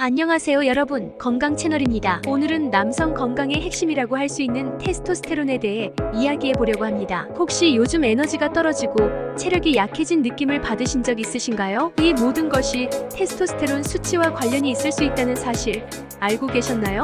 안녕하세요 여러분, 건강 채널입니다. 오늘은 남성 건강의 핵심이라고 할 수 있는 테스토스테론에 대해 이야기해 보려고 합니다. 혹시 요즘 에너지가 떨어지고 체력이 약해진 느낌을 받으신 적 있으신가요? 이 모든 것이 테스토스테론 수치와 관련이 있을 수 있다는 사실 알고 계셨나요?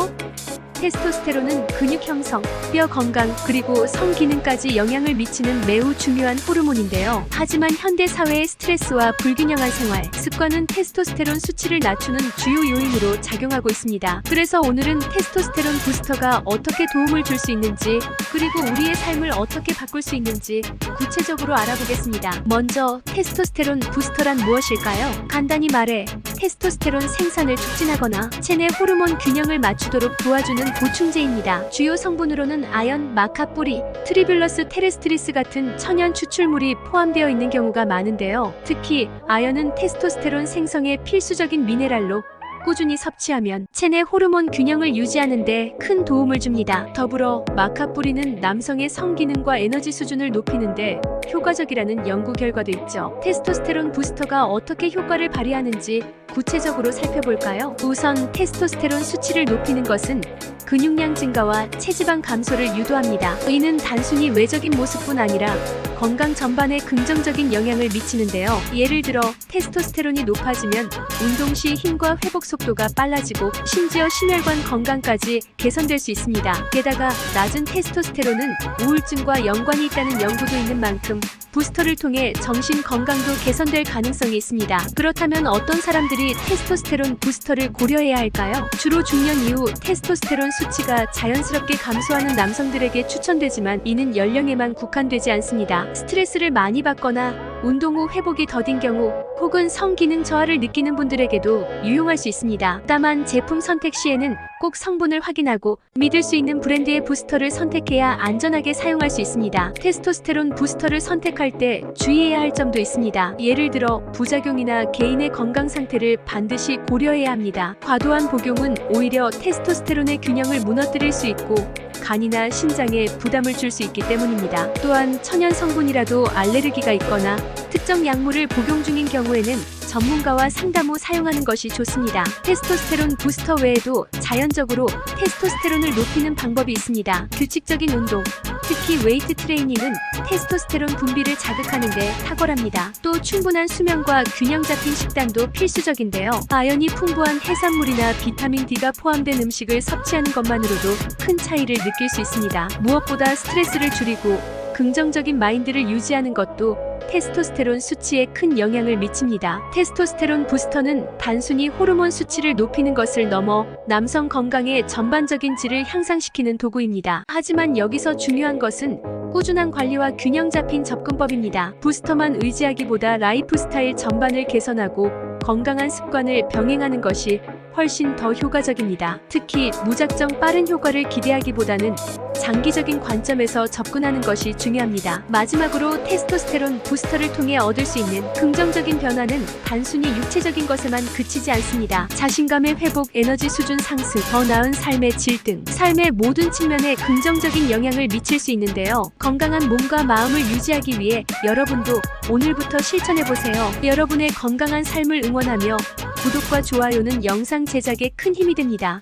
테스토스테론은 근육 형성, 뼈 건강, 그리고 성 기능까지 영향을 미치는 매우 중요한 호르몬인데요. 하지만 현대 사회의 스트레스와 불균형한 생활, 습관은 테스토스테론 수치를 낮추는 주요 요인으로 작용하고 있습니다. 그래서 오늘은 테스토스테론 부스터가 어떻게 도움을 줄 수 있는지, 그리고 우리의 삶을 어떻게 바꿀 수 있는지 구체적으로 알아보겠습니다. 먼저 테스토스테론 부스터란 무엇일까요? 간단히 말해 테스토스테론 생산을 촉진하거나 체내 호르몬 균형을 맞추도록 도와주는 보충제입니다. 주요 성분으로는 아연, 마카뿌리, 트리뷸러스 테레스트리스 같은 천연 추출물이 포함되어 있는 경우가 많은데요. 특히 아연은 테스토스테론 생성에 필수적인 미네랄로 꾸준히 섭취하면 체내 호르몬 균형을 유지하는 데 큰 도움을 줍니다. 더불어 마카뿌리는 남성의 성기능과 에너지 수준을 높이는 데 효과적이라는 연구 결과도 있죠. 테스토스테론 부스터가 어떻게 효과를 발휘하는지 구체적으로 살펴볼까요? 우선 테스토스테론 수치를 높이는 것은 근육량 증가와 체지방 감소를 유도합니다. 이는 단순히 외적인 모습뿐 아니라 건강 전반에 긍정적인 영향을 미치는데요. 예를 들어 테스토스테론이 높아지면 운동 시 힘과 회복 속도가 빨라지고 심지어 심혈관 건강까지 개선될 수 있습니다. 게다가 낮은 테스토스테론은 우울증과 연관이 있다는 연구도 있는 만큼 부스터를 통해 정신 건강도 개선될 가능성이 있습니다. 그렇다면 어떤 사람들이 테스토스테론 부스터를 고려해야 할까요? 주로 중년 이후 테스토스테론 수치가 자연스럽게 감소하는 남성들에게 추천되지만 이는 연령에만 국한되지 않습니다. 스트레스를 많이 받거나 운동 후 회복이 더딘 경우 혹은 성기능 저하를 느끼는 분들에게도 유용할 수 있습니다. 다만 제품 선택 시에는 꼭 성분을 확인하고 믿을 수 있는 브랜드의 부스터를 선택해야 안전하게 사용할 수 있습니다. 테스토스테론 부스터를 선택할 때 주의해야 할 점도 있습니다. 예를 들어 부작용이나 개인의 건강 상태를 반드시 고려해야 합니다. 과도한 복용은 오히려 테스토스테론의 균형을 무너뜨릴 수 있고 간이나 신장에 부담을 줄 수 있기 때문입니다. 또한 천연 성분이라도 알레르기가 있거나 특정 약물을 복용 중인 경우에는 전문가와 상담 후 사용하는 것이 좋습니다. 테스토스테론 부스터 외에도 자연적으로 테스토스테론을 높이는 방법이 있습니다. 규칙적인 운동, 특히 웨이트 트레이닝은 테스토스테론 분비를 자극하는 데 탁월합니다. 또 충분한 수면과 균형 잡힌 식단도 필수적인데요. 아연이 풍부한 해산물이나 비타민 D가 포함된 음식을 섭취하는 것만으로도 큰 차이를 느낄 수 있습니다. 무엇보다 스트레스를 줄이고 긍정적인 마인드를 유지하는 것도 테스토스테론 수치에 큰 영향을 미칩니다. 테스토스테론 부스터는 단순히 호르몬 수치를 높이는 것을 넘어 남성 건강의 전반적인 질을 향상시키는 도구입니다. 하지만 여기서 중요한 것은 꾸준한 관리와 균형 잡힌 접근법입니다. 부스터만 의지하기보다 라이프 스타일 전반을 개선하고 건강한 습관을 병행하는 것이 훨씬 더 효과적입니다. 특히 무작정 빠른 효과를 기대하기보다는 장기적인 관점에서 접근하는 것이 중요합니다. 마지막으로 테스토스테론 부스터를 통해 얻을 수 있는 긍정적인 변화는 단순히 육체적인 것에만 그치지 않습니다. 자신감의 회복, 에너지 수준 상승, 더 나은 삶의 질 등 삶의 모든 측면에 긍정적인 영향을 미칠 수 있는데요. 건강한 몸과 마음을 유지하기 위해 여러분도 오늘부터 실천해보세요. 여러분의 건강한 삶을 응원하며 구독과 좋아요는 영상 제작에 큰 힘이 됩니다.